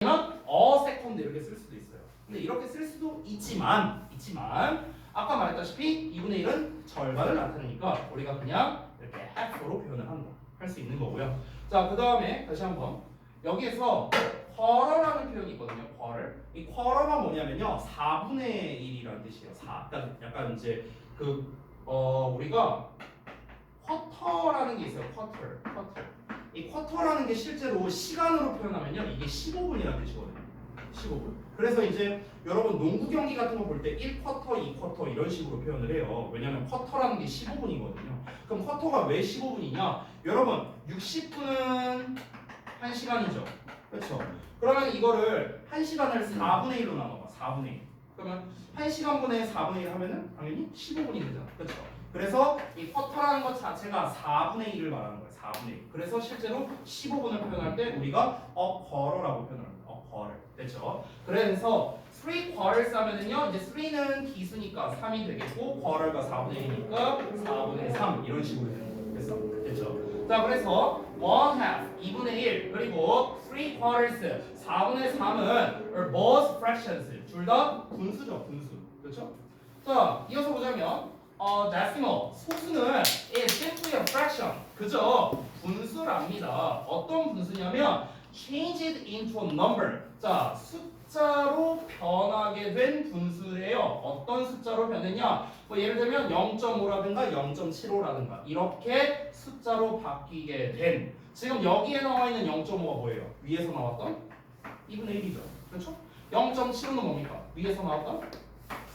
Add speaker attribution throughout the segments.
Speaker 1: 아니면 a second 이렇게 쓸 수도 있어요. 근데 이렇게 쓸 수도 있지만 아까 말했다시피 2분의 1은 절반을 나타내니까 우리가 그냥 이렇게 half로 표현을 할 수 있는 거고요. 자, 그 다음에 다시 한번 여기에서 quarter라는 표현이 있거든요. quarter. 이 quarter가 뭐냐면요, 4분의 1이라는 뜻이에요. 4. 그러니까 약간 이제 우리가 쿼터라는 게 있어요. 쿼터. 이 쿼터라는 게 실제로 시간으로 표현하면요, 이게 15분이라는 뜻이거든요. 15분. 그래서 이제 여러분 농구 경기 같은 거 볼 때 1쿼터, 2쿼터 이런 식으로 표현을 해요. 왜냐면 쿼터라는 게 15분이거든요. 그럼 쿼터가 왜 15분이냐? 여러분 60분은 1시간이죠. 그렇죠? 그러면 이거를 1시간을 4분의 1로 나눠봐. 4분의 1. 그러면 1시간분의 4분의 1 하면은 당연히 15분이 되잖아. 그렇죠? 그래서 이 쿼터라는 것 자체가 4분의 1을 말하는 거예요. 4분의 1. 그래서 실제로 15분을 표현할 때 우리가 a quarter라고 표현합니다. a quarter. 됐죠? 그래서 3 quarters 하면은요, 이제 3는 기수니까 3이 되겠고, quarter가 4분의 1이니까 4분의 3 이런 식으로 되는 거예요. 됐죠? 자, 그래서 1 half 2분의 1 그리고 3 quarters 4분의 3은 are both fractions. 둘 다 분수죠, 분수. 그렇죠? 자, 이어서 보자면 decimal 소수는 is simply a fraction. 그죠? 분수랍니다. 어떤 분수냐면 change it into a number. 자, 숫자로 변하게 된 분수예요. 어떤 숫자로 변했냐? 뭐 예를 들면 0.5라든가 0.75라든가 이렇게 숫자로 바뀌게 된. 지금 여기에 나와 있는 0.5가 뭐예요? 위에서 나왔던 2분의 1이죠. 그렇죠? 0.75는 뭡니까? 위에서 나왔던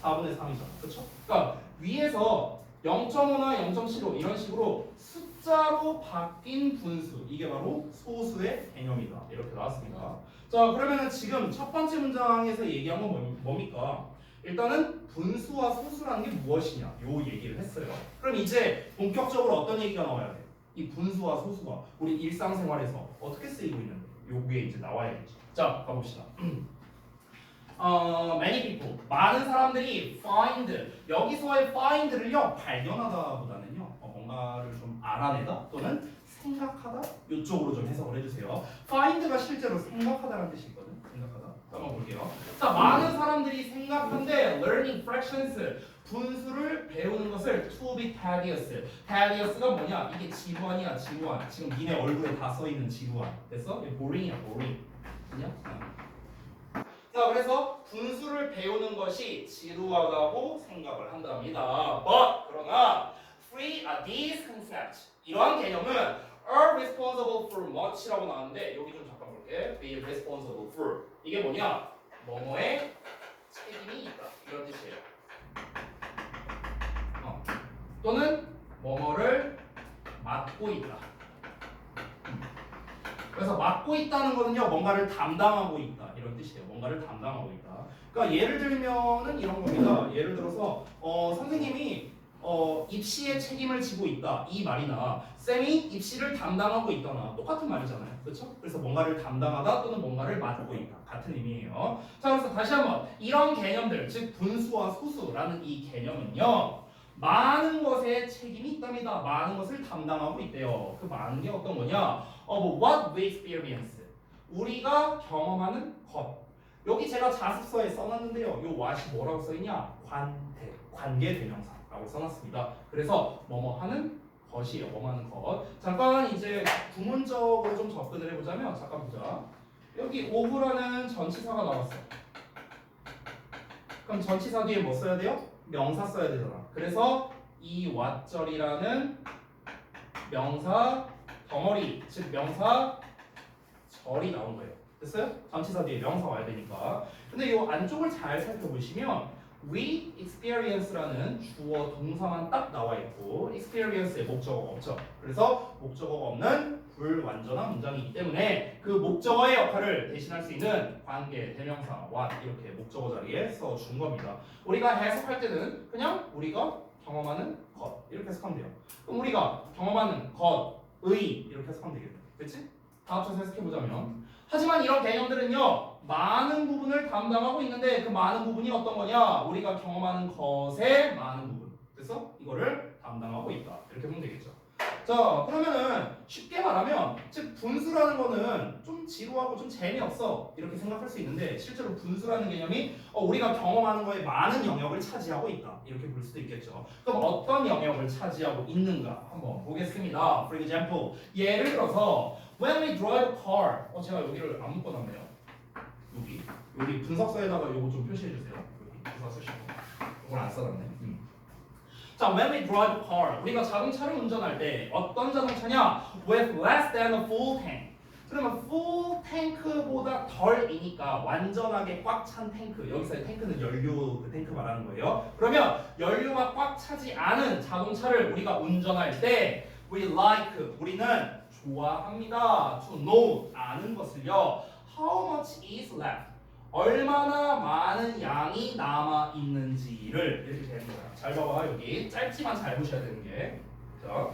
Speaker 1: 4분의 3이죠. 그렇죠? 그러니까 위에서 0.5나 0.75 이런 식으로 숫자로 바뀐 분수, 이게 바로 소수의 개념이다. 이렇게 나왔습니다. 자, 그러면은 지금 첫 번째 문장에서 얘기한 건 뭡니까? 일단은 분수와 소수라는 게 무엇이냐, 요 얘기를 했어요. 그럼 이제 본격적으로 어떤 얘기가 나와야 돼? 이 분수와 소수가 우리 일상생활에서 어떻게 쓰이고 있는데 요 위에 이제 나와야겠죠. 자, 가봅시다. many people 많은 사람들이 find 여기서의 find를요 발견하다보다는요 뭔가를 좀 알아내다 또는 생각하다 이쪽으로 좀 해석을 해주세요. find가 실제로 생각하다라는 뜻이 있거든. 생각하다. 한번 볼게요. 자, 많은 사람들이 생각한데 learning fractions 분수를 배우는 것을 to be tedious. tedious가 뭐냐? 이게 지루한이야, 지루한. 지금 니네 얼굴에 다 써 있는 지루한. 됐어? boring이야, boring. 그냥. 자, 그래서 분수를 배우는 것이 지루하다고 생각을 한답니다. But 그러나 these concepts 이러한 개념은 are responsible for much라고 나왔는데 여기 좀 잠깐 볼게. be responsible for 이게 뭐냐? 뭐뭐의 책임이 있다 이런 뜻이에요. 또는 뭐뭐를 맡고 있다. 그래서 맡고 있다는 거는요, 뭔가를 담당하고 있다 이런 뜻이에요. 뭔가를 담당하고 있다. 그러니까 예를 들면은 이런 겁니다. 예를 들어서 선생님이 입시에 책임을 지고 있다 이 말이나 쌤이 입시를 담당하고 있다나 똑같은 말이잖아요. 그렇죠? 그래서 뭔가를 담당하다 또는 뭔가를 맡고 있다 같은 의미예요. 자, 그래서 다시 한번 이런 개념들, 즉 분수와 소수라는 이 개념은요, 많은 것에 책임이 있답니다. 많은 것을 담당하고 있대요. 그 많은 게 어떤 거냐? what we experience. 우리가 경험하는 것. 여기 제가 자습서에 써놨는데요. 요 what이 뭐라고 써있냐? 관계 대명사라고 써놨습니다. 그래서 뭐뭐 하는 것이에요. 뭐뭐 하는 것. 잠깐 이제 구문적으로 좀 접근을 해보자면, 잠깐 보자. 여기 오브라는 전치사가 나왔어. 그럼 전치사 뒤에 뭐 써야 돼요? 명사 써야 되잖아. 그래서 이 왓절이라는 명사 덩어리, 즉 명사 절이 나온 거예요. 됐어요? 전치사 뒤에 명사 와야 되니까. 근데 이 안쪽을 잘 살펴보시면 we experience라는 주어 동사만 딱 나와 있고 experience의 목적어가 없죠. 그래서 목적어가 없는 불완전한 문장이기 때문에 그 목적어의 역할을 대신할 수 있는 관계 대명사 what 이렇게 목적어 자리에 써준 겁니다. 우리가 해석할 때는 그냥 우리가 경험하는 것 이렇게 해석하면 돼요. 그럼 우리가 경험하는 것의 이렇게 해석하면 되겠네. 그렇지? 다 합쳐서 해석해보자면, 하지만 이런 개념들은요 많은 부분을 담당하고 있는데 그 많은 부분이 어떤 거냐? 우리가 경험하는 것의 많은 부분. 그래서 이거를 담당하고 있다 이렇게 보면 되겠죠. 자, 그러면은 쉽게 말하면 즉 분수라는 거는 좀 지루하고 좀 재미없어 이렇게 생각할 수 있는데 실제로 분수라는 개념이 우리가 경험하는 거에 많은 영역을 차지하고 있다 이렇게 볼 수도 있겠죠. 그럼 어떤 영역을 차지하고 있는가 한번 보겠습니다. For example, 예를 들어서 when we drive a car, 제가 여기를 안 묶어놨네요. 여기 분석서에다가 요거 좀 표시해 주세요. 여기 분석 쓰시고 이걸 안 써놨네. 자, when we drive a car, 우리가 자동차를 운전할 때 어떤 자동차냐? With less than a full tank. 그러면 full tank보다 덜이니까 완전하게 꽉 찬 탱크. 여기서의 탱크는 연료 그 탱크 말하는 거예요. 그러면 연료가 꽉 차지 않은 자동차를 우리가 운전할 때 we like, 우리는 좋아합니다. To know, 아는 것을요. How much is left? 얼마나 많은 양이 남아 있는지를 이렇게 되는 거야. 잘 봐봐 여기 짧지만 잘 보셔야 되는 게. 자,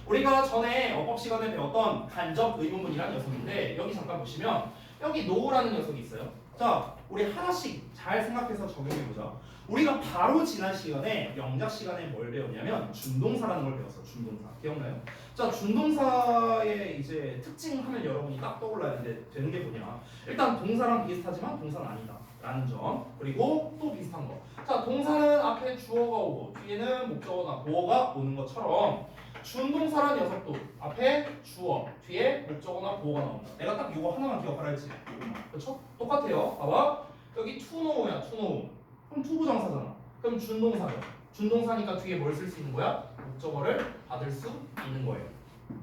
Speaker 1: 우리가 전에 어법 시간에 배웠던 간접 의문문이라는 녀석인데 여기 잠깐 보시면 여기 no라는 녀석이 있어요. 자, 우리 하나씩 잘 생각해서 적용해 보자. 우리가 바로 지난 시간에 영작 시간에 뭘 배웠냐면 준동사라는 걸 배웠어. 준동사 기억나요? 자, 준동사의 이제 특징하면 여러분이 딱 떠올라야 되는 게 뭐냐? 일단 동사랑 비슷하지만 동사는 아니다 라는 점. 그리고 또 비슷한 거. 자, 동사는 앞에 주어가 오고 뒤에는 목적어나 보어가 오는 것처럼 준동사란 녀석도 앞에 주어 뒤에 목적어나 보어가 나온다. 내가 딱 이거 하나만 기억하라 했지. 그렇죠? 똑같아요. 봐봐. 여기 to know야. to know. 그럼 투부정사잖아. 그럼 준동사죠. 준동사니까 뒤에 뭘 쓸 수 있는 거야? 목적어를 받을 수 있는 거예요.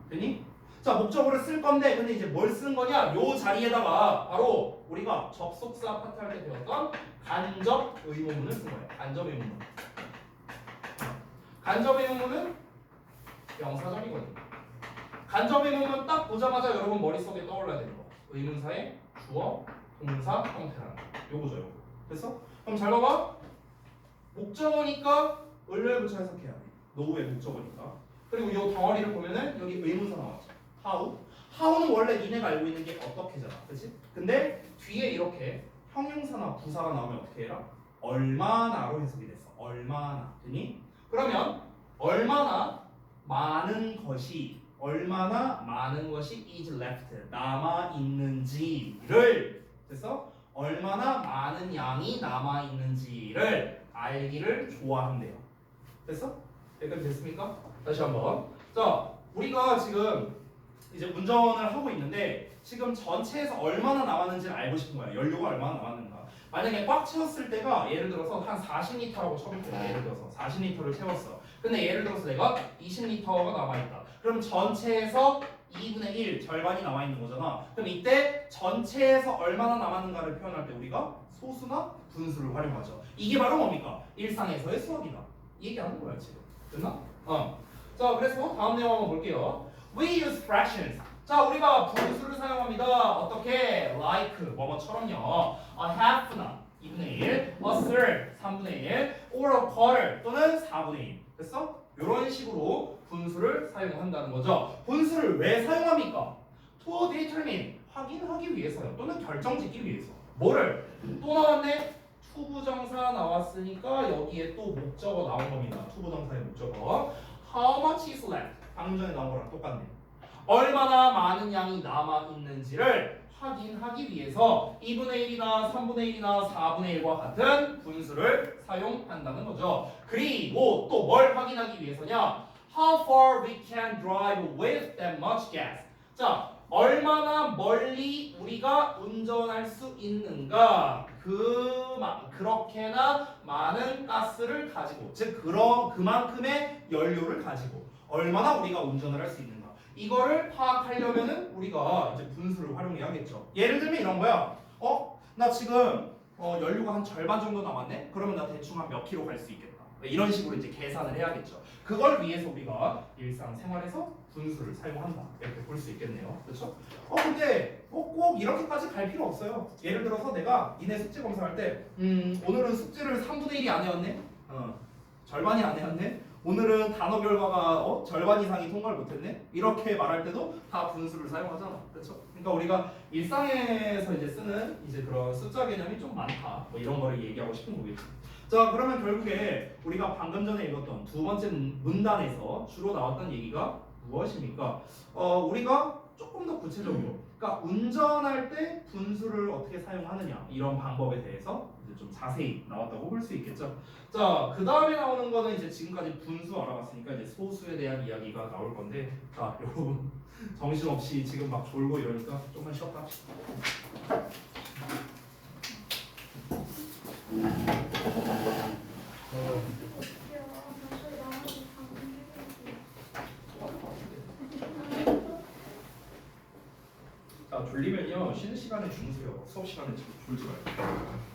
Speaker 1: 됐니? 자, 목적어를 쓸 건데 근데 이제 뭘 쓰는 거냐? 요 자리에다가 바로 우리가 접속사 파트 할 때 배웠던 간접 의문문을 쓴 거예요. 간접 의문문. 간접 의문문은 명사절이거든요. 간접 의문문 딱 보자마자 여러분 머릿속에 떠올라야 되는 거. 의문사의 주어, 동사, 형태라는 거. 요거죠, 요거. 됐어? 그럼 잘 봐봐. 목적어니까 을을 붙여 해석해야 돼. 노우의 목적어니까. 그리고 이 덩어리를 보면은 여기 의문사 나왔죠. how. how는 원래 니네가 알고 있는 게 어떻게잖아. 그치? 근데 뒤에 이렇게 형용사나 부사가 나오면 어떻게 해라? 얼마나로 해석이 됐어. 얼마나. 되니? 그러면 얼마나 많은 것이 is left 남아 있는지를 됐어? 얼마나 많은 양이 남아 있는지를 알기를 좋아한대요. 됐어? 여기까지 됐습니까? 다시 한번. 자, 우리가 지금 이제 운전을 하고 있는데 지금 전체에서 얼마나 남았는지를 알고 싶은 거야. 연료가 얼마나 남았는가. 만약에 꽉 채웠을 때가 예를 들어서 한 40리터라고 쳐볼게요. 예를 들어서 40리터를 채웠어. 근데 예를 들어서 내가 20리터가 남아있다. 그럼 전체에서 2분의 1 절반이 남아있는 거잖아. 그럼 이때 전체에서 얼마나 남았는가를 표현할 때 우리가 소수나 분수를 활용하죠. 이게 바로 뭡니까? 일상에서의 수학이다. 이 얘기하는 거야 지금. 됐나? 자, 그래서 다음 내용 한번 볼게요. We use fractions. 자, 우리가 분수를 사용합니다. 어떻게? Like 뭐뭐처럼요. A half나 2분의 1, a third 3분의 1, or a quarter 또는 4분의 1. 됐어? 이런 식으로 분수를 사용한다는 거죠. 분수를 왜 사용합니까? To determine 확인하기 위해서요. 또는 결정짓기 위해서. 뭐를? 또 나왔네. 투부정사 나왔으니까 여기에 또 목적어 나온 겁니다. 투부정사의 목적어. How much is left? 방금 전에 나온 거랑 똑같네. 얼마나 많은 양이 남아 있는지를 확인하기 위해서 2분의 1이나 3분의 1이나 4분의 1과 같은 분수를 사용한다는 거죠. 그리고 또 뭘 확인하기 위해서냐? How far we can drive with that much gas. 자, 얼마나 멀리 우리가 운전할 수 있는가? 그렇게나 많은 가스를 가지고, 즉 그만큼의 연료를 가지고 얼마나 우리가 운전을 할 수 있는가? 이거를 파악하려면은 우리가 이제 분수를 활용해야겠죠. 예를 들면 이런 거야. 나 지금 연료가 한 절반 정도 남았네. 그러면 나 대충 한 몇 킬로 갈 수 있겠다. 이런 식으로 이제 계산을 해야겠죠. 그걸 위해서 우리가 일상생활에서 분수를 사용한다. 이렇게 볼 수 있겠네요. 그렇죠? 근데 꼭 이렇게까지 갈 필요 없어요. 예를 들어서 내가 니네 숙제 검사할 때 오늘은 숙제를 3분의 1이 안 해왔네. 절반이 안 해왔네. 오늘은 단어 결과가 절반 이상이 통과를 못했네? 이렇게 말할 때도 다 분수를 사용하잖아. 그렇죠? 그러니까 우리가 일상에서 이제 쓰는 이제 그런 숫자 개념이 좀 많다. 뭐 이런 거를 얘기하고 싶은 거겠지. 자, 그러면 결국에 우리가 방금 전에 읽었던 두 번째 문단에서 주로 나왔던 얘기가 무엇입니까? 우리가 조금 더 구체적으로, 그러니까 운전할 때 분수를 어떻게 사용하느냐 이런 방법에 대해서 이제 좀 자세히 나왔다고 볼 수 있겠죠. 자, 그 다음에 나오는 거는 이제 지금까지 분수 알아봤으니까 이제 소수에 대한 이야기가 나올 건데, 자, 여러분 정신없이 지금 막 졸고 이러니까 조금만 쉬었다 합시다. 자, 졸리면요 쉬는 시간에 주무세요. 수업 시간에 졸지 말고.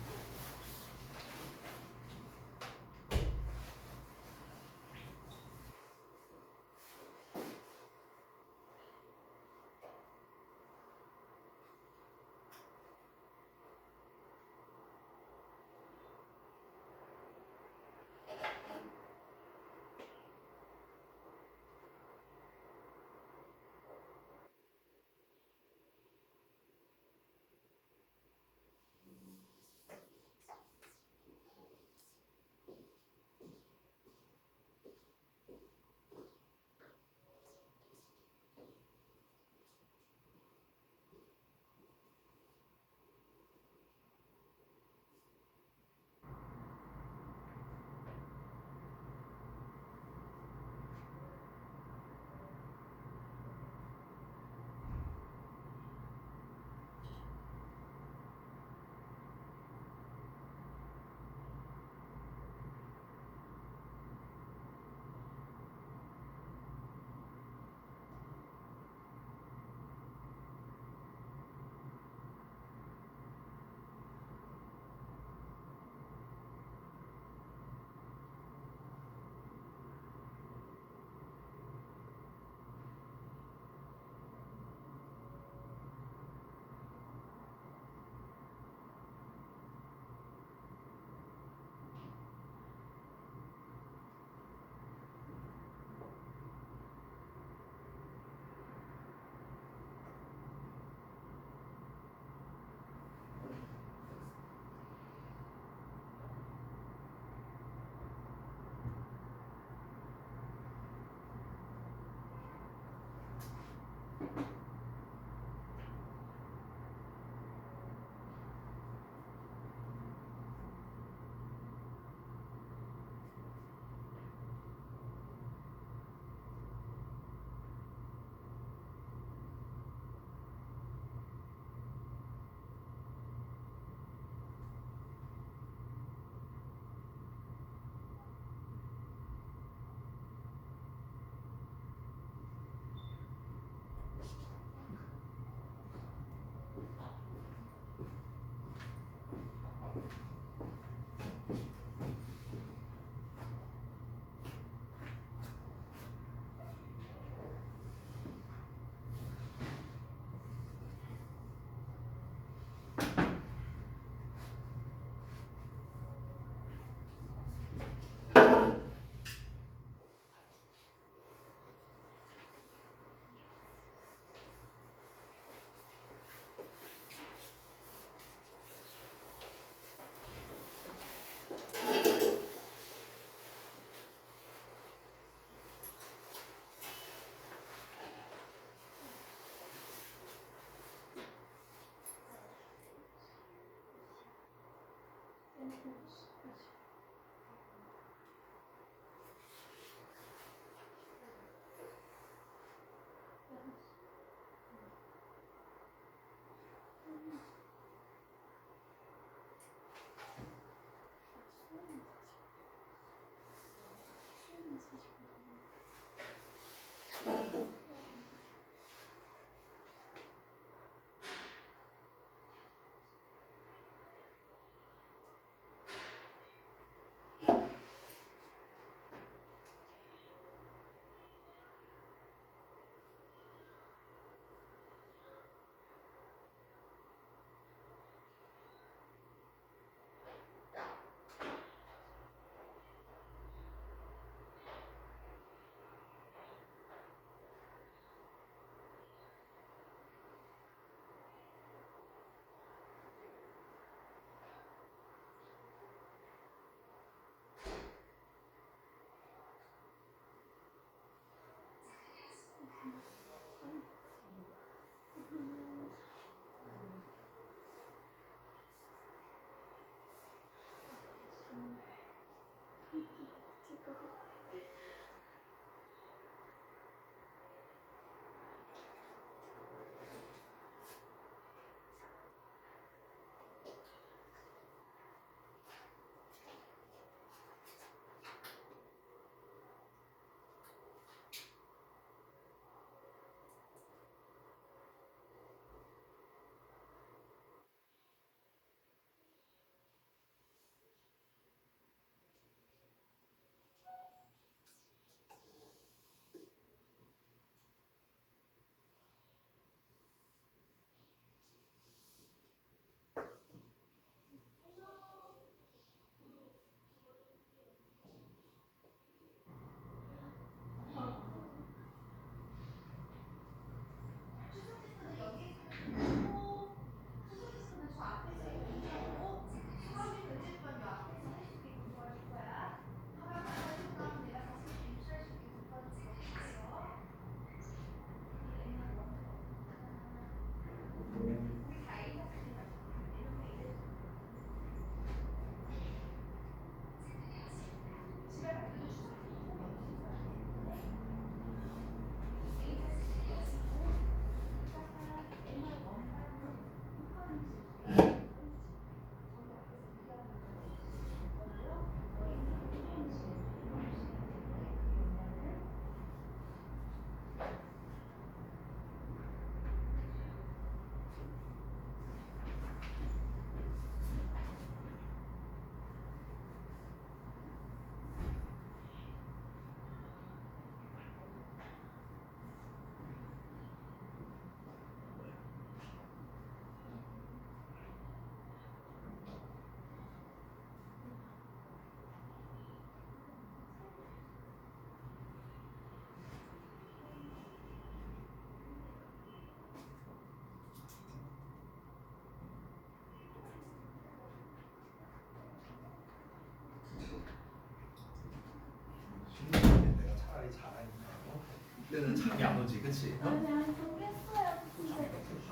Speaker 1: 때는 잠이 안 오지, 그치? 어?
Speaker 2: 아니 모르겠어요. 근데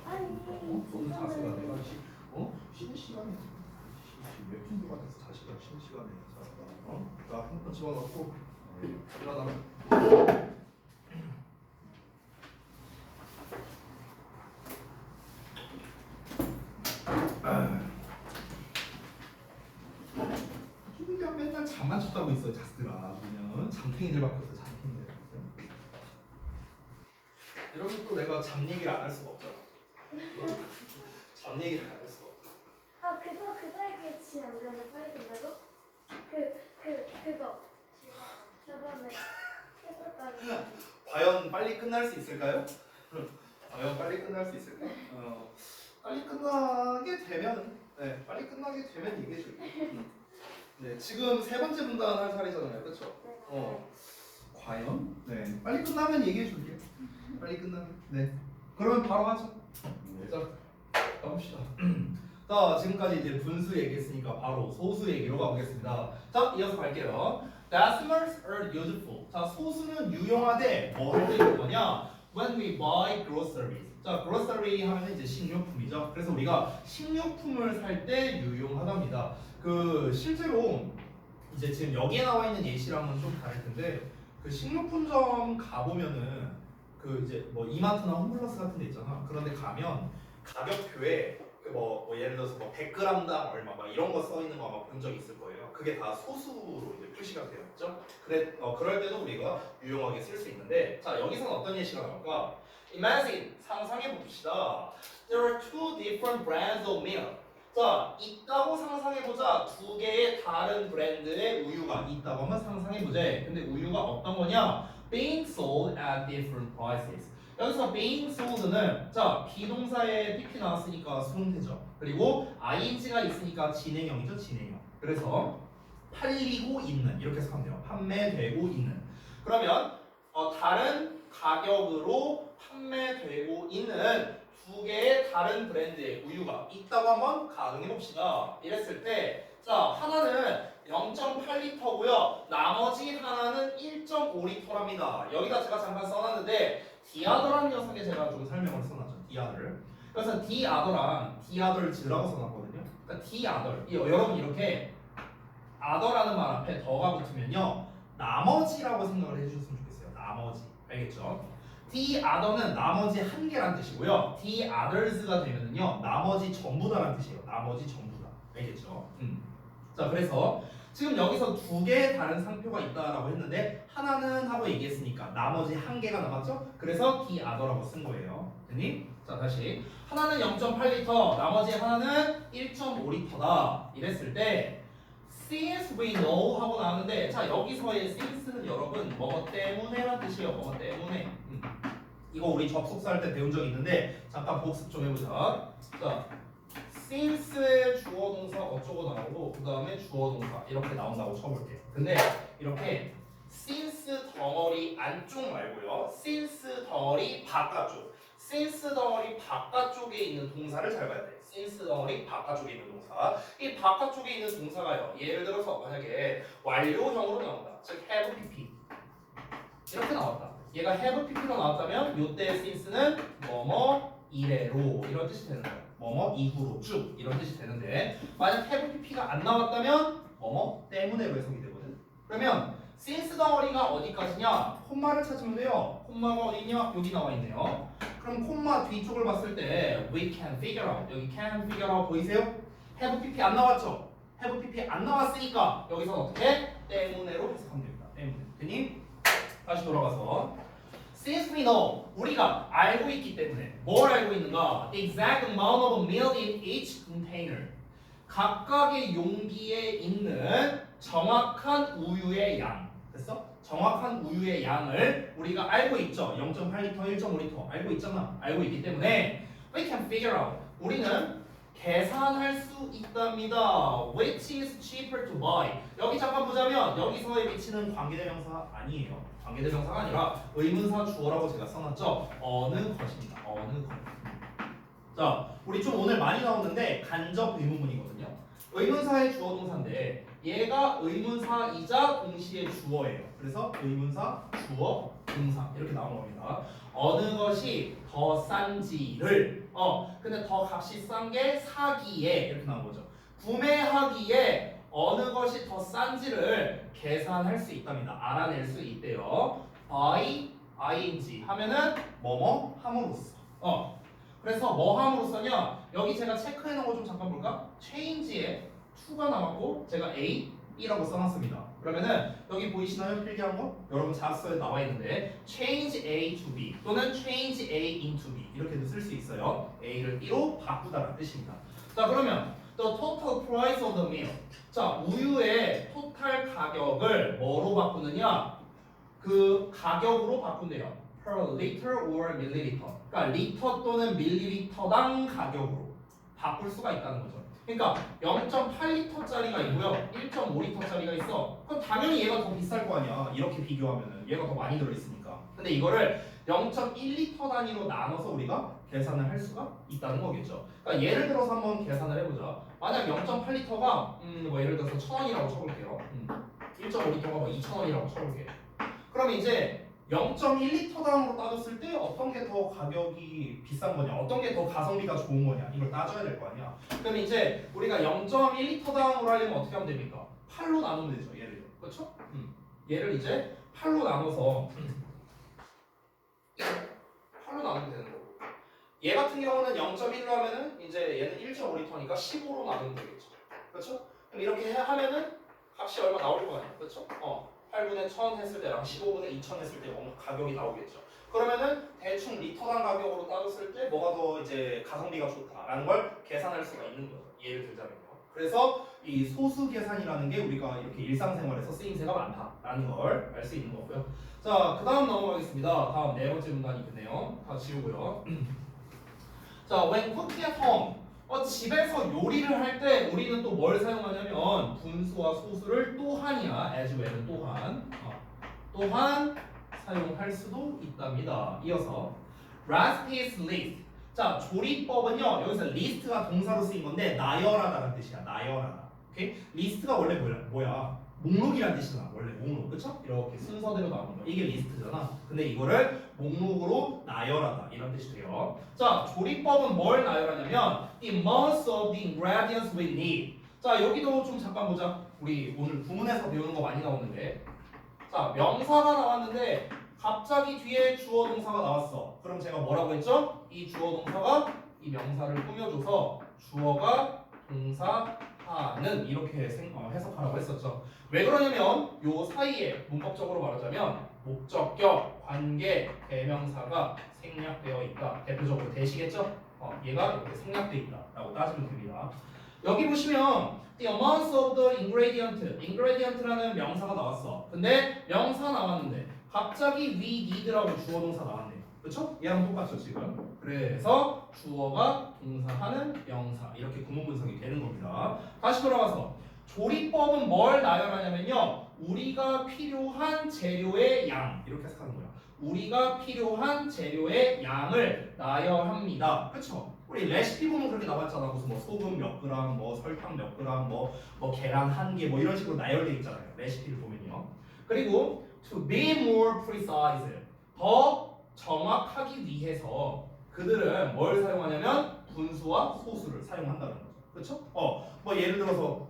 Speaker 2: 아니
Speaker 1: 너는 자세가 내가 쉬는 시간에 몇 분도가 돼서 자식이랑 쉬는 시간에 자 핸드폰 집어넣고 일어나면 희미가 맨날 잠만 쳤다고 있어요, 자식들아. 그냥 잠탱이들밖에 없어, 잠탱이들. 이러면 또 내가 잠 얘기를 안 할 수가 없잖아. 잠 얘기를 안 할 수가 없어.
Speaker 2: 아 그거 얘기했지 안 되는 빨리 된다고? 그거 저번에 했었다는
Speaker 1: 과연 빨리 끝날 수 있을까요? 과연 빨리 끝날 수 있을까? 빨리 끝나게 되면 빨리 끝나게 되면 얘기해 줄게. 네, 지금 세 번째 분단 할 차례잖아요, 그렇죠? 과연? 네, 빨리 끝나면 얘기해 줄게요. 빨리 끝나면. 네, 그러면 바로 하죠. 자, 가봅시다. 자, 지금까지 이제 분수 얘기했으니까 바로 소수 얘기로 가보겠습니다. 자, 이어서 갈게요. Decimals are useful. 자, 소수는 유용하되 뭐 할 때 있는 거냐? When we buy groceries. 자, grocery 하면 이제 식료품이죠. 그래서 우리가 식료품을 살 때 유용하답니다. 그 실제로 이제 지금 여기에 나와 있는 예시랑은 좀 다를 텐데 그 식료품점 가보면은 그 이제 뭐 이마트나 홈플러스 같은 데 있잖아. 그런데 가면 가격표에 뭐 예를 들어서 뭐 100g당 얼마 막 이런 거 써 있는 거 아마 본 적 있을 거예요. 그게 다 소수로 이제 표시가 되어 있죠. 그럴 때도 우리가 유용하게 쓸 수 있는데 자 여기서는 어떤 예시가 나올까? Imagine 상상해 봅시다. There are two different brands of milk. 자 있다고 상상해 보자. 두 개의 다른 브랜드의 우유가 있다고 하면 상상해 보자. 근데 우유가 어떤 거냐? Being sold at different prices. 여기서 being sold는 자 비동사에 pp 나왔으니까 수동태죠. 그리고 ing가 있으니까 진행형이죠. 진행형. 그래서 팔리고 있는 이렇게 해석하면 돼요. 판매되고 있는. 그러면 다른 가격으로 판매되고 있는 두 개의 다른 브랜드의 우유가 있다고 한번 가정해 봅시다. 이랬을 때 자 하나는 0.8리터고요. 나머지 하나는 1.5리터랍니다. 여기다 제가 잠깐 써놨는데 디아더라는 녀석에 제가 좀 설명을 써놨죠. 디아더. 그래서 디아더랑 디아덜즈라고 써놨거든요. 그러니까 디아더. 여러분 이렇게 아더라는 말 앞에 더가 붙으면요. 나머지라고 생각을 해주셨으면 좋겠어요. 나머지. 알겠죠? 디아더는 나머지 한 개란 뜻이고요. 디아더즈가 되면은요. 나머지 전부다라는 뜻이에요. 나머지 전부다. 알겠죠? 자 그래서 지금 여기서 두 개의 다른 상표가 있다라고 했는데 하나는 하고 얘기했으니까 나머지 한 개가 남았죠? 그래서 디아더라고 쓴 거예요. 됐니? 자 다시 하나는 0.8리터 나머지 하나는 1.5리터다 이랬을 때 since we know 하고 나왔는데 자 여기서의 since는 여러분 뭐 때문에란 뜻이에요. 뭐 때문에 이거 우리 접속사 할 때 배운 적이 있는데 잠깐 복습 좀 해보자. 자 since의 주어 동사 어쩌고 나오고 그 다음에 주어 동사 이렇게 나온다고 쳐볼게요. 근데 이렇게 since 덩어리 안쪽 말고요. since 덩어리 바깥쪽. since 덩어리 바깥쪽에 있는 동사를 잘 봐야 돼. since 덩어리 바깥쪽에 있는 동사. 이 바깥쪽에 있는 동사가요. 예를 들어서 만약에 완료형으로 나온다. 즉 have pp 이렇게 나왔다. 얘가 have pp로 나왔다면 요때 since는 뭐뭐 이래로 이런 뜻이 되는 거예요. 뭐뭐 이후로 쭉 이런 뜻이 되는데 만약 have pp가 안 나왔다면 뭐뭐 때문에로 해석이 되거든. 그러면 since 덩어리가 어디까지냐? 콤마를 찾으면 돼요. 콤마가 어디 있냐? 여기 나와 있네요. 그럼 콤마 뒤쪽을 봤을 때 we can figure out 여기 can figure out 보이세요? have pp 안 나왔죠? have pp 안 나왔으니까 여기서 어떻게? 때문에로 해석하면 됩니다. 때문에. 됐니? 다시 돌아가서 Since we know 우리가 알고 있기 때문에 뭘 알고 있는가? The exact amount of milk in each container 각각의 용기에 있는 정확한 우유의 양 됐어? 정확한 우유의 양을 우리가 알고 있죠. 0.8리터, 1.5리터 알고 있잖아. 알고 있기 때문에 we can figure out 우리는 계산할 수 있답니다. Which is cheaper to buy 여기 잠깐 보자면 여기서의 위치는 관계대명사 아니에요. 관계대명사가 아니라 의문사 주어라고 제가 써놨죠. 어느 것입니다. 어느 것. 자, 우리 좀 오늘 많이 나오는데 간접 의문문이거든요. 의문사의 주어 동사인데 얘가 의문사이자 동시에 주어예요. 그래서 의문사, 주어, 동사 이렇게 나오는 겁니다. 어느 것이 더 싼지를 근데 더 값이 싼 게 사기에 이렇게 나온 거죠. 구매하기에 어느 것이 더 싼지를 계산할 수 있답니다. 알아낼 수 있대요. by ing 하면은 뭐뭐 함으로써. 그래서 뭐 함으로써냐? 여기 제가 체크해 놓은 거 좀 잠깐 볼까? change에 to가 남았고 제가 a이라고 써놨습니다. 그러면은 여기 보이시나요? 필기한 거? 여러분 자습서에 나와 있는데 change a to b 또는 change a into b 이렇게도 쓸 수 있어요. a를 b로 바꾸다라는 뜻입니다. 자 그러면 the total price of the meal. 자 우유의 토탈 가격을 뭐로 바꾸느냐? 그 가격으로 바꾼대요. per liter or milliliter. 그러니까 리터 또는 밀리리터당 가격으로 바꿀 수가 있다는 거죠. 그러니까 0.8리터짜리가 있고요, 1.5리터짜리가 있어. 그럼 당연히 얘가 더 비쌀 거 아니야. 이렇게 비교하면은 얘가 더 많이 들어있으니까. 근데 이거를 0.1리터 단위로 나눠서 우리가 계산을 할 수가 있다는 거겠죠. 그러니까 예를 들어서 한번 계산을 해보자. 만약 0.8리터가 뭐 예를 들어서 1,000원이라고 쳐볼게요. 1.5리터가 뭐 2,000원이라고 쳐볼게요. 그럼 이제 0.1리터당으로 따졌을 때 어떤 게 더 가격이 비싼 거냐, 어떤 게 더 가성비가 좋은 거냐 이걸 따져야 될 거 아니야. 그럼 이제 우리가 0.1리터당으로 하려면 어떻게 하면 됩니까? 8로 나누면 되죠. 얘를. 그렇죠? 얘를 이제 8로 나눠서 8로 나누면 되는 거고, 얘 같은 경우는 0.1로 하면은 이제 얘는 1.5리터니까 15로 나누면 되겠죠. 그렇죠? 그럼 이렇게 하면은 값이 얼마 나올 거 아니야. 그렇죠? 8분의 1000 했을 때랑 15분의 2000 했을 때 가격이 나오겠죠. 그러면은 대충 리터당 가격으로 따졌을 때 뭐가 더 이제 가성비가 좋다라는 걸 계산할 수가 있는 거죠. 예를 들자면요. 그래서 이 소수 계산이라는 게 우리가 이렇게 일상생활에서 쓰임새가 많다라는 걸 알 수 있는 거고요. 자, 그 다음 넘어가겠습니다. 다음 네 번째 문단이 있네요. 다 지우고요. 자, when cooking at home. 집에서 요리를 할 때 우리는 또 뭘 사용하냐면 분수와 소수를 또한이야. as well은 또한 사용할 수도 있답니다. 이어서 recipes list. 자 조리법은요, 여기서 list가 동사로 쓰인 건데 나열하다라는 뜻이야. 나열하다. 오케이? 리스트가 원래 뭐야? 목록이라는 뜻이잖아. 원래 목록, 그쵸? 이렇게 순서대로 나오는 거. 이게 리스트잖아. 근데 이거를 목록으로 나열하다 이런 뜻이 돼요. 자 조리법은 뭘 나열하냐면 the most of the ingredients we need. 자 여기도 좀 잠깐 보자. 우리 오늘 구문에서 배우는 거 많이 나오는데, 자 명사가 나왔는데 갑자기 뒤에 주어 동사가 나왔어. 그럼 제가 뭐라고 했죠? 이 주어 동사가 이 명사를 꾸며줘서 주어가 동사하는 이렇게 해석하라고 했었죠. 왜 그러냐면 요 사이에 문법적으로 말하자면 목적격, 관계, 대명사가 생략되어 있다. 대표적으로 대시겠죠? 얘가 이렇게 생략되어 있다라고 따지면 됩니다. 여기 보시면 the amounts of the ingredient라는 명사가 나왔어. 근데 명사 나왔는데 갑자기 we need라고 주어 동사 나왔네. 그렇죠? 얘랑 똑같죠 지금. 그래서 주어가 동사하는 명사 이렇게 구문 분석이 되는 겁니다. 다시 돌아가서 조리법은 뭘 나열하냐면요, 우리가 필요한 재료의 양 이렇게 해석하는 거야. 우리가 필요한 재료의 양을 나열합니다. 그렇죠? 우리 레시피 보면 그렇게 나왔잖아. 무슨 뭐 소금 몇 그램, 뭐 설탕 몇 그램, 뭐 계란 한 개, 뭐 이런 식으로 나열돼 있잖아요. 레시피를 보면요. 그리고 to be more precise, 더 정확하기 위해서 그들은 뭘 사용하냐면 분수와 소수를 사용한다는 거죠. 그렇죠? 뭐 예를 들어서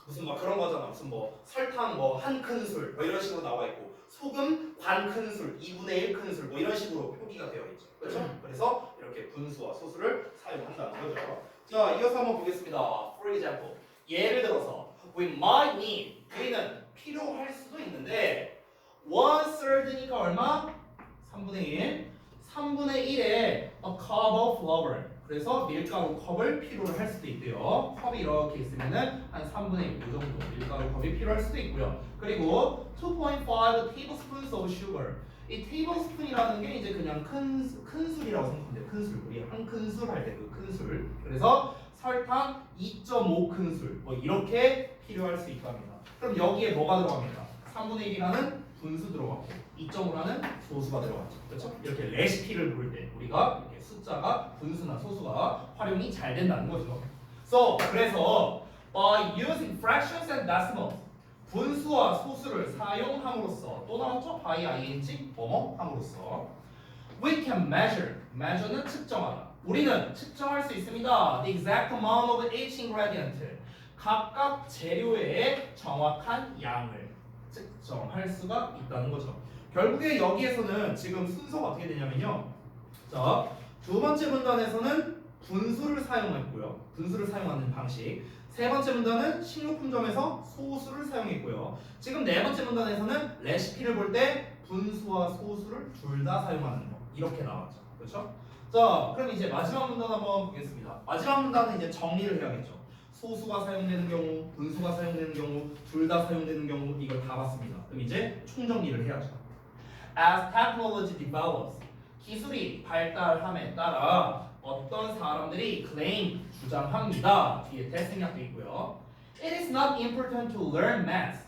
Speaker 1: 무슨 막 그런 거잖아. 무슨 뭐 설탕 뭐 한 큰술 뭐 이런 식으로 나와 있고, 소금 반 큰술, 2분의 1 큰술 뭐 이런 식으로 표기가 되어 있죠. 그렇죠? 그래서 이렇게 분수와 소수를 사용한다는 거죠. 자, 이어서 한번 보겠습니다. For example, 예를 들어서 we might need, 우리는 필요할 수도 있는데 1/3니까 얼마? 3분의 1. 3분의 1에 a cup of flour. 그래서 밀가루 컵을 필요로 할 수도 있고요. 컵이 이렇게 있으면은 한 3분의 1 정도 밀가루 컵이 필요할 수도 있고요. 그리고 2.5 tablespoons of sugar. 이 테이블스푼이라는 게 이제 그냥 큰술이라고 생각하면 돼요. 큰술. 우리 한 큰술 할 때 그 큰술. 그래서 설탕 2.5 큰술. 뭐 이렇게 필요할 수 있답니다. 그럼 여기에 뭐가 들어갑니까? 3분의 1이라는 분수 들어갔고 2.5라는 소수가 들어갔죠. 그렇죠? 이렇게 레시피를 볼 때 우리가 이렇게 숫자가 분수나 소수가 활용이 잘 된다는 거죠. 그래서 by using fractions and decimals. 분수와 소수를 사용함으로써 또 나왔죠? by ing 뭐뭐 함으로써 we can measure. measure는 측정하다. 우리는 측정할 수 있습니다. the exact amount of each ingredient. 각각 재료의 정확한 양을 측정할 수가 있다는 거죠. 결국에 여기에서는 지금 순서가 어떻게 되냐면요. 자, 두 번째 문단에서는 분수를 사용했고요. 분수를 사용하는 방식. 세 번째 문단은 식료품점에서 소수를 사용했고요. 지금 네 번째 문단에서는 레시피를 볼 때 분수와 소수를 둘 다 사용하는 거. 이렇게 나왔죠. 그렇죠? 자, 그럼 이제 마지막 문단 한번 보겠습니다. 마지막 문단은 이제 정리를 해야겠죠. 소수가 사용되는 경우, 분수가 사용되는 경우, 둘 다 사용되는 경우 이걸 다 봤습니다. 그럼 이제 총정리를 해야죠. As technology develops, 기술이 발달함에 따라 어떤 사람들이 claim, 주장합니다. 뒤에 대생략도 있고요. It is not important to learn math.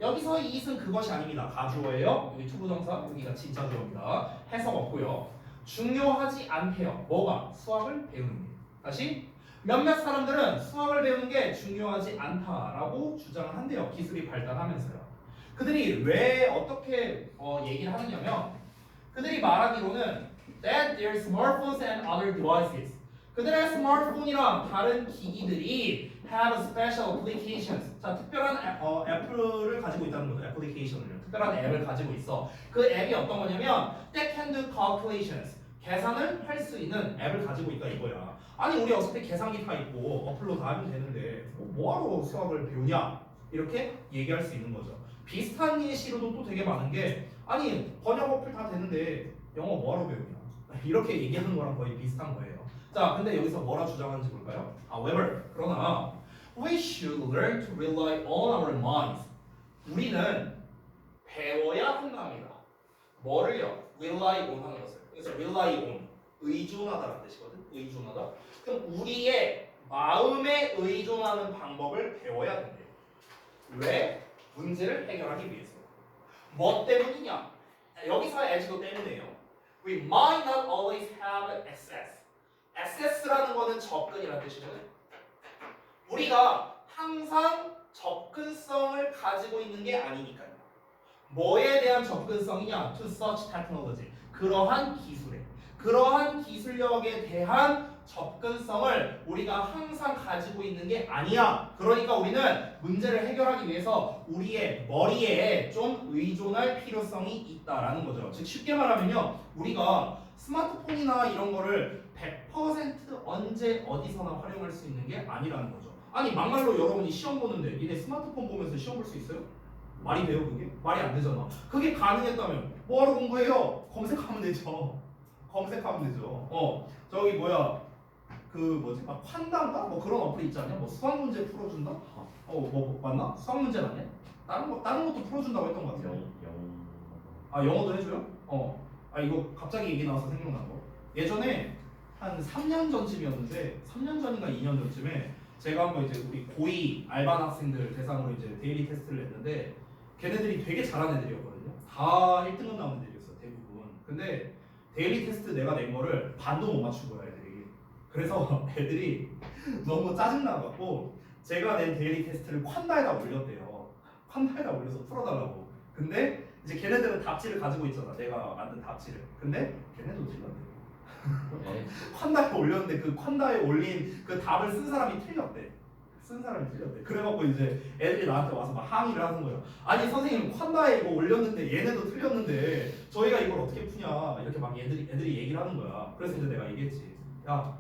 Speaker 1: 여기서 it은 그것이 아닙니다. 가주어예요. 여기 투부정사, 여기가 진짜 주어입니다. 해석 없고요. 중요하지 않대요. 뭐가? 수학을 배우는 게. 다시 몇몇 사람들은 수학을 배우는 게 중요하지 않다라고 주장을 한대요. 기술이 발달하면서요. 그들이 왜 어떻게 얘기를 하느냐면 그들이 말하기로는 that their smartphones and other devices 그들의 스마트폰이랑 다른 기기들이 have special applications. 자, 특별한 애플을 가지고 있다는 거죠. 애플리케이션을 특별한 앱을 가지고 있어. 그 앱이 어떤 거냐면 that can do calculations. 계산을 할 수 있는 앱을 가지고 있다 이거야. 아니 우리 어차피 계산기 다 있고 어플로 다 하면 되는데 뭐하러 수학을 배우냐? 이렇게 얘기할 수 있는 거죠. 비슷한 예시로도 또 되게 많은 게 아니 번역 어플 다 되는데 영어 뭐하러 배우냐? 이렇게 얘기하는 거랑 거의 비슷한 거예요. 자, 근데 여기서 뭐라 주장하는지 볼까요? However, 그러나 we should learn to rely on our minds. 우리는 배워야 한답니다. 뭐를요? rely on 하는 것을. 그래서 rely on, 의존하다라는 뜻이거든. 의존하다. 그럼 우리의 마음에 의존하는 방법을 배워야 된대요. 왜? 문제를 해결하기 위해서. 뭐 때문이냐? 여기서 as도 때문에요. We might not always have access. access라는 거는 접근이라는 뜻이거든. 우리가 항상 접근성을 가지고 있는 게 아니니까요. 뭐에 대한 접근성이냐? To such technology. 그러한 기술에. 그러한 기술력에 대한 접근성을 우리가 항상 가지고 있는 게 아니야. 그러니까 우리는 문제를 해결하기 위해서 우리의 머리에 좀 의존할 필요성이 있다라는 거죠. 즉 쉽게 말하면요. 우리가 스마트폰이나 이런 거를 100% 언제 어디서나 활용할 수 있는 게 아니라는 거죠. 아니 막말로 여러분이 시험 보는데 니네 스마트폰 보면서 시험 볼 수 있어요? 말이 돼요 그게? 말이 안 되잖아. 그게 가능했다면 뭐하러 공부해요? 검색하면 되죠. 검색하면 되죠. 저기 뭐야 그 뭐지? 판단가? 뭐 그런 어플 있지 않냐? 뭐 수학 문제 풀어준다? 뭐 맞나? 수학 문제 맞냐? 다른 것도 풀어준다고 했던 것 같아요. 아 영어도 해줘요? 이거 갑자기 얘기 나와서 생각난 거. 예전에 한 3년 전쯤이었는데 3년 전인가 2년 전쯤에 제가 한번 이제 우리 고2 알반 학생들 대상으로 이제 데일리 테스트를 냈는데 걔네들이 되게 잘하는 애들이었거든요. 다 1등급 나오는 애들이었어 대부분. 근데 데일리 테스트 내가 낸 거를 반도 못 맞춘 거야 애들이. 그래서 애들이 너무 짜증나갖고 제가 낸 데일리 테스트를 콴다에다 올렸대요. 콴다에다 올려서 풀어달라고. 근데 이제 걔네들은 답지를 가지고 있잖아. 내가 만든 답지를. 근데 걔네도 틀렸대. 콴다에 올렸는데 그 콴다에 올린 그 답을 쓴 사람이 틀렸대. 그래갖고 이제 애들이 나한테 와서 막 항의를 하는 거예요. 아니 선생님 콴다에 이거 올렸는데 얘네도 틀렸는데 저희가 이걸 어떻게 푸냐 이렇게 막 애들이 얘기를 하는 거야. 그래서 이제 내가 얘기했지. 야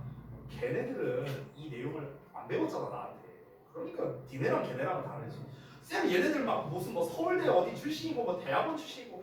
Speaker 1: 걔네들은 이 내용을 안 배웠잖아 나한테. 그러니까 니네랑 걔네랑은 다르지. 쌤 얘네들 막 무슨 뭐 서울대 어디 출신이고 뭐 대학원 출신이고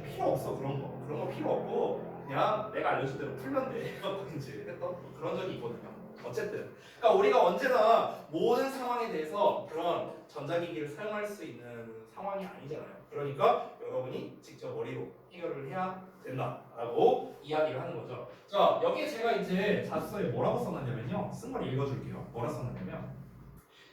Speaker 1: 필요 없어 그런 거 필요 없고 그냥 내가 알려준 대로 풀면 돼. 이제 했던 그런 적이 있거든요. 어쨌든 그러니까 우리가 언제나 모든 상황에 대해서 그런 전자기기를 사용할 수 있는 상황이 아니잖아요. 그러니까 여러분이 직접 머리로 해결을 해야 된다라고 이야기를 하는 거죠. 자 여기에 제가 이제 자소서에 뭐라고 써놨냐면요. 쓴 걸 읽어줄게요. 뭐라 써놨냐면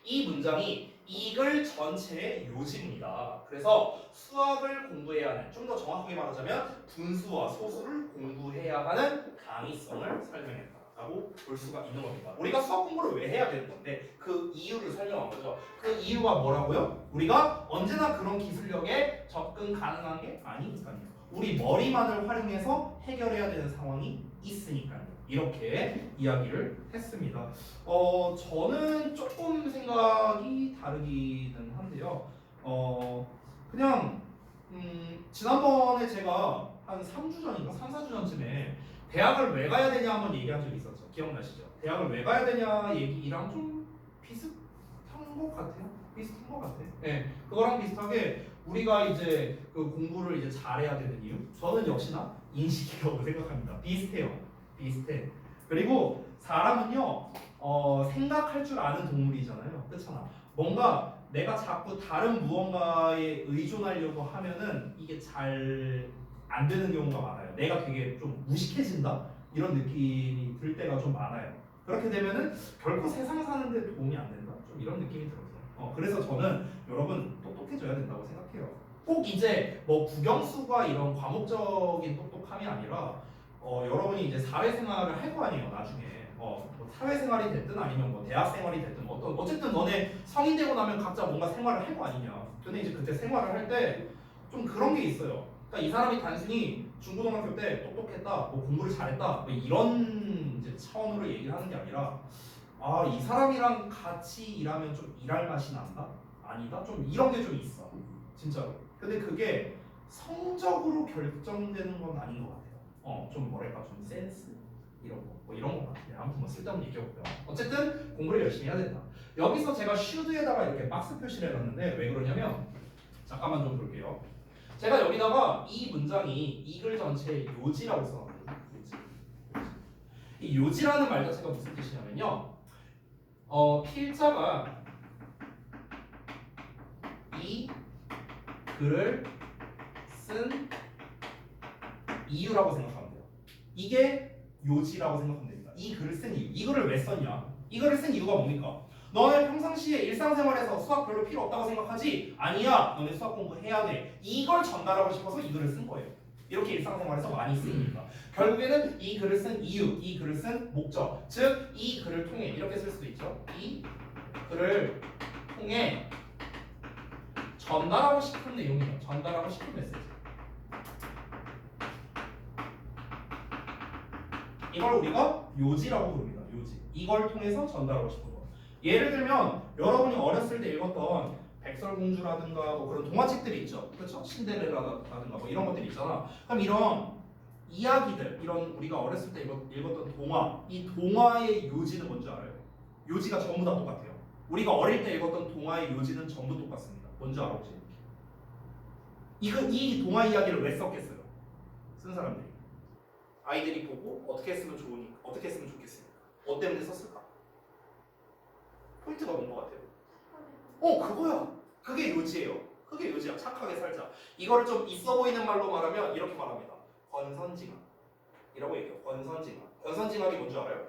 Speaker 1: 이 문장이 이글 전체의 요지입니다. 그래서 수학을 공부해야 하는, 좀 더 정확하게 말하자면 분수와 소수를 공부해야 하는 강의성을 설명했다라고 볼 수가 있는 겁니다. 우리가 수학 공부를 왜 해야 되는 건데 그 이유를 설명 이유가 뭐라고요? 우리가 언제나 그런 기술력에 접근 가능한 게 아니니까요. 우리 머리만을 활용해서 해결해야 되는 상황이 있으니까요. 이렇게 이야기를 했습니다. 저는 조금 생각이 다르기는 한데요. 그냥 지난번에 제가 한 3주 전인가 3, 4주 전쯤에 대학을 왜 가야 되냐 한번 얘기한 적이 있었죠. 기억나시죠? 대학을 왜 가야 되냐 얘기랑 좀 비슷한 것 같아요. 비슷한 것 같아요. 네, 그거랑 비슷하게 우리가 이제 그 공부를 이제 잘해야 되는 이유, 저는 역시나 인식이라고 생각합니다. 비슷해요. 비슷해. 그리고 사람은요, 생각할 줄 아는 동물이잖아요. 그렇잖아. 뭔가 내가 자꾸 다른 무언가에 의존하려고 하면은 이게 잘 안 되는 경우가 많아요. 내가 되게 좀 무식해진다 이런 느낌이 들 때가 좀 많아요. 그렇게 되면은 결코 세상 사는데 도움이 안 된다. 좀 이런 느낌이 들어서. 그래서 저는 여러분 똑똑해져야 된다고 생각해요. 꼭 이제 뭐 국영수가 이런 과목적인 똑똑함이 아니라 여러분이 이제 사회생활을 할 거 아니에요 나중에. 뭐 사회생활이 됐든 아니면 뭐 대학생활이 됐든 어쨌든 너네 성인 되고 나면 각자 뭔가 생활을 할 거 아니냐. 근데 이제 그때 생활을 할 때 좀 그런 게 있어요. 그러니까 이 사람이 단순히 중고등학교 때 똑똑했다, 뭐 공부를 잘했다, 뭐 이런 이제 차원으로 얘기를 하는 게 아니라 이 사람이랑 같이 일하면 좀 일할 맛이 난다? 아니다? 좀 이런 게 좀 있어. 진짜로. 근데 그게 성적으로 결정되는 건 아닌 것 같아요. 좀 뭐랄까 좀 센스 이런 거, 뭐 이런 거 같아요. 아무튼 뭐 쓸데없는 얘기였고요. 어쨌든 공부를 열심히 해야 된다. 여기서 제가 슈드에다가 이렇게 박스 표시를 해놨는데 왜 그러냐면 잠깐만 좀 볼게요. 제가 여기다가 이 문장이 이 글 전체의 요지라고 써놨거든요. 요지. 이 요지라는 말 자체가 무슨 뜻이냐면요. 필자가 이 글을 쓴 이유라고 생각하면 돼요. 이게 요지라고 생각하면 됩니다. 이 글을 쓴 이유. 이 글을 왜 썼냐? 이 글을 쓴 이유가 뭡니까? 너네 평상시에 일상생활에서 수학 별로 필요 없다고 생각하지? 아니야. 너네 수학 공부해야 돼. 이걸 전달하고 싶어서 이 글을 쓴 거예요. 이렇게 일상생활에서 많이 쓰이니까. 결국에는 이 글을 쓴 이유, 이 글을 쓴 목적, 즉 이 글을 통해 이렇게 쓸 수도 있죠. 이 글을 통해 전달하고 싶은 내용이에요. 전달하고 싶은 메시지. 이걸 우리가 요지라고 부릅니다. 요지. 이걸 통해서 전달하고 싶은 거. 예를 들면 여러분이 어렸을 때 읽었던 백설공주라든가 뭐 그런 동화책들이 있죠. 그렇죠? 신데렐라라든가 뭐 이런 것들이 있잖아. 그럼 이런 이야기들, 이런 우리가 어렸을 때 읽었던 동화, 이 동화의 요지는 뭔지 알아요? 요지가 전부 다 똑같아요. 우리가 어릴 때 읽었던 동화의 요지는 전부 똑같습니다. 뭔지 알아 혹시? 이 동화 이야기를 왜 썼겠어요? 쓴 사람들이. 아이들이 보고 어떻게 했으면 좋겠습니까? 뭐 때문에 썼을까? 포인트가 뭔 것 같아요? 그거야. 그게 요지예요. 그게 요지야. 착하게 살자. 이거를 좀 있어 보이는 말로 말하면 이렇게 말합니다. 권선징악 이라고 얘기해요. 권선징악. 권선징악이 뭔지 알아요?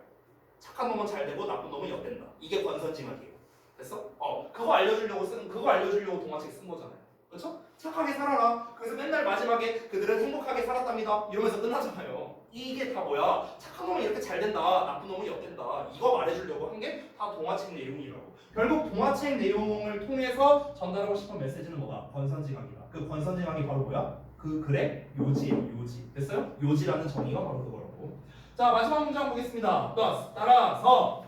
Speaker 1: 착한 놈은 잘 되고 나쁜 놈은 엿된다. 이게 권선징악이에요. 됐어? 그거 알려주려고 동화책 쓴 거잖아요. 그렇죠? 착하게 살아라. 그래서 맨날 마지막에 그들은 행복하게 살았답니다. 이러면서 끝나잖아요. 이게 다 뭐야? 착한 놈은 이렇게 잘 된다. 나쁜 놈은 엿된다. 이거 말해주려고 한 게 다 동화책 내용이라고. 결국 동화책 내용을 통해서 전달하고 싶은 메시지는 뭐다? 권선징악이다. 그 권선징악이 바로 뭐야? 그 글의 요지예요. 요지. 됐어요? 요지라는 정의가 바로 그거라고. 자, 마지막 문장 보겠습니다. 따라서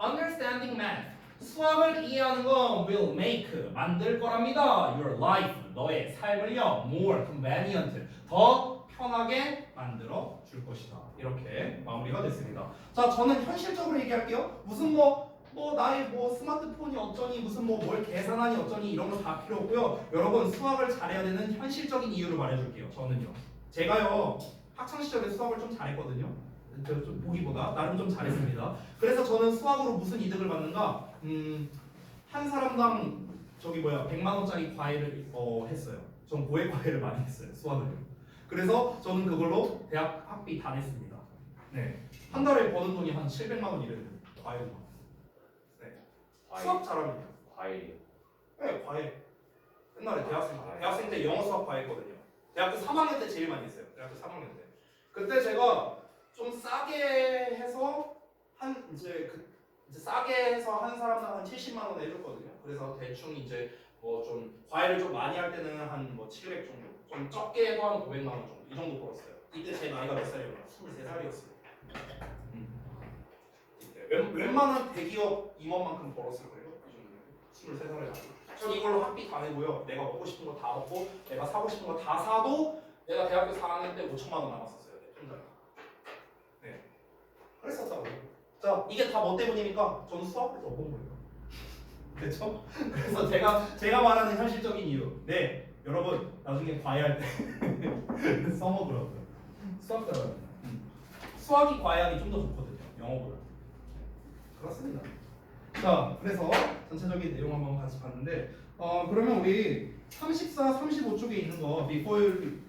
Speaker 1: Understanding math. 수학을 이해하는 건 will make 만들 거랍니다. Your life 너의 삶을요 more convenient 더 편하게 만들어 줄 것이다. 이렇게 마무리가 됐습니다. 자, 저는 현실적으로 얘기할게요. 무슨 나의 스마트폰이 어쩌니 무슨 뭘 계산하니 어쩌니 이런 거 다 필요 없고요. 여러분 수학을 잘해야 되는 현실적인 이유를 말해줄게요. 저는요. 제가요 학창 시절에 수학을 좀 잘했거든요. 좀 보기보다 나름 좀 잘했습니다. 그래서 저는 수학으로 무슨 이득을 받는가? 한 사람당 100만 원짜리 과외를 했어요. 전 고액 과외를 많이 했어요. 수학을. 그래서 저는 그걸로 대학 학비 다 냈습니다. 네. 한 달에 버는 돈이 한 700만 원 이래요. 과외로. 네. 수학 잘합니다.
Speaker 3: 과일이요.
Speaker 1: 네, 과외. 옛날에 대학생 때 영어 수학 과외했거든요. 대학교 3학년 때 제일 많이 했어요. 대학교 3학년 때. 그때 제가 좀 싸게 해서 이제 싸게 해서 한 사람당 한 70만 원에 해줬거든요. 그래서 대충 이제 뭐 좀 과외를 좀 많이 할 때는 한 뭐 700 정도, 좀 적게 해도 한 500만 원 정도 이 정도 벌었어요. 이때 제 나이가 몇 살이었나? 23살이었어요. 웬만한 대기업 임원만큼 벌었을 거예요. 23살에 가지고. 전 이걸로 학비 다 내고요. 내가 먹고 싶은 거 다 먹고, 내가 사고 싶은 거 다 사도 내가 대학교 4학년 때 5천만 원 남았었어요. 혼자. 네. 그랬었다고요. 자, 이게 다 뭐 때문입니까? 저는 수학을 못 본 거예요. 그렇죠? 그래서 제가 말하는 현실적인 이유. 네, 여러분 나중에 과외할 때 써먹으라고요. 수학 따라요. 수학이 과외하기 좀 더 좋거든요. 영어보다. 그렇습니다. 자, 그래서 전체적인 내용 한번 같이 봤는데, 그러면 우리 34, 35쪽에 있는 거 before you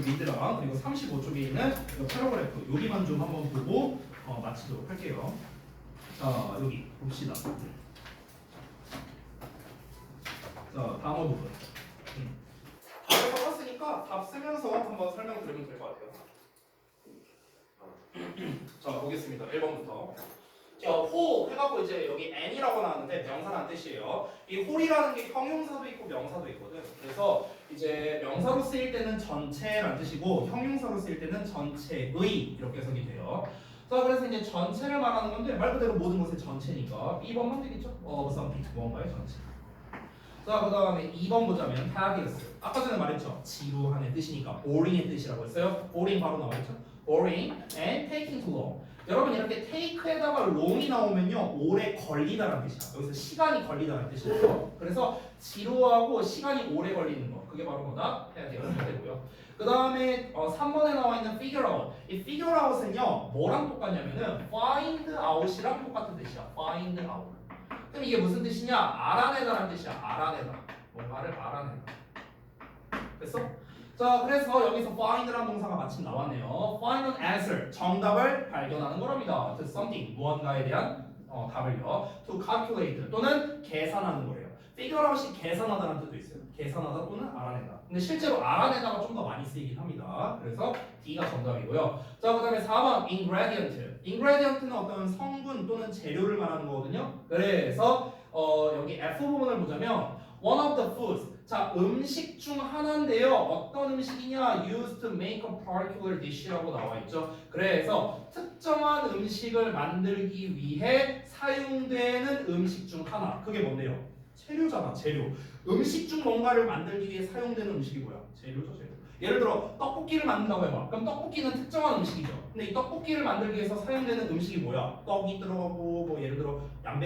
Speaker 1: read랑 그리고 35쪽에 있는 이 패러그래프 여기만 좀 한번 보고 마치도록 할게요. 자, 여기 봅시다. 자, 단어 부분. 답을 써봤으니까 답 쓰면서 한번 설명드리면 될 것 같아요. 자, 보겠습니다. 1번부터. 자, 홀 해갖고 이제 여기 n이라고 나왔는데 명사란 뜻이에요. 이 홀이라는 게 형용사도 있고 명사도 있거든. 그래서 이제 명사로 쓰일 때는 전체란 뜻이고 형용사로 쓰일 때는 전체의 이렇게 해석이 돼요. 자, 그래서 이제 전체를 말하는 건데 말 그대로 모든 것의 전체니까 B번만 되겠죠? something 뭔가의 전체. 자, 그 다음에 2번 보자면 tedious. 아까 전에 말했죠? 지루한의 뜻이니까 boring의 뜻이라고 했어요. boring 바로 나와있죠? boring and taking too long. 여러분 이렇게 take에다가 long이 나오면요 오래 걸리다라는 뜻이야. 여기서 시간이 걸리다라는 뜻이에요. 그래서 지루하고 시간이 오래 걸리는 거 그게 바로 뭐다? tedious 되고요. 그 다음에 3번에 나와 있는 figure out. 이 figure out은요 뭐랑 똑같냐면은 find out이랑 똑같은 뜻이야. find out. 그럼 이게 무슨 뜻이냐? 알아내다라는 뜻이야. 알아내다. 뭔가를 알아내다. 됐어? 자, 그래서 여기서 find라는 동사가 마침 나왔네요. find an answer. 정답을 발견하는 거랍니다. to something. 무언가에 대한 답을요. to calculate 또는 계산하는 거예요. figure out이 계산하다라는 뜻도 있어요. 계산하다 또는 알아내다. 근데 실제로 알아내다가 좀 더 많이 쓰이긴 합니다. 그래서 D가 정답이고요. 자, 그 다음에 4번 ingredient. ingredient는 어떤 성분 또는 재료를 말하는 거거든요. 그래서 여기 F 부분을 보자면 one of the foods. 자, 음식 중 하나인데요. 어떤 음식이냐? used to make a particular dish라고 나와 있죠. 그래서 특정한 음식을 만들기 위해 사용되는 음식 중 하나. 그게 뭔데요? 재료잖아, 재료. 음식 중 뭔가를 만들기 위해 사용되는 음식이 뭐야? 재료죠, 재료. 예를 들어 떡볶이를 만든다고 해봐. 그럼 떡볶이는 특정한 음식이죠. 근데 이 떡볶이를 만들기 위해서 사용되는 음식이 뭐야? 떡이 들어가고 뭐 예를 들어 양배추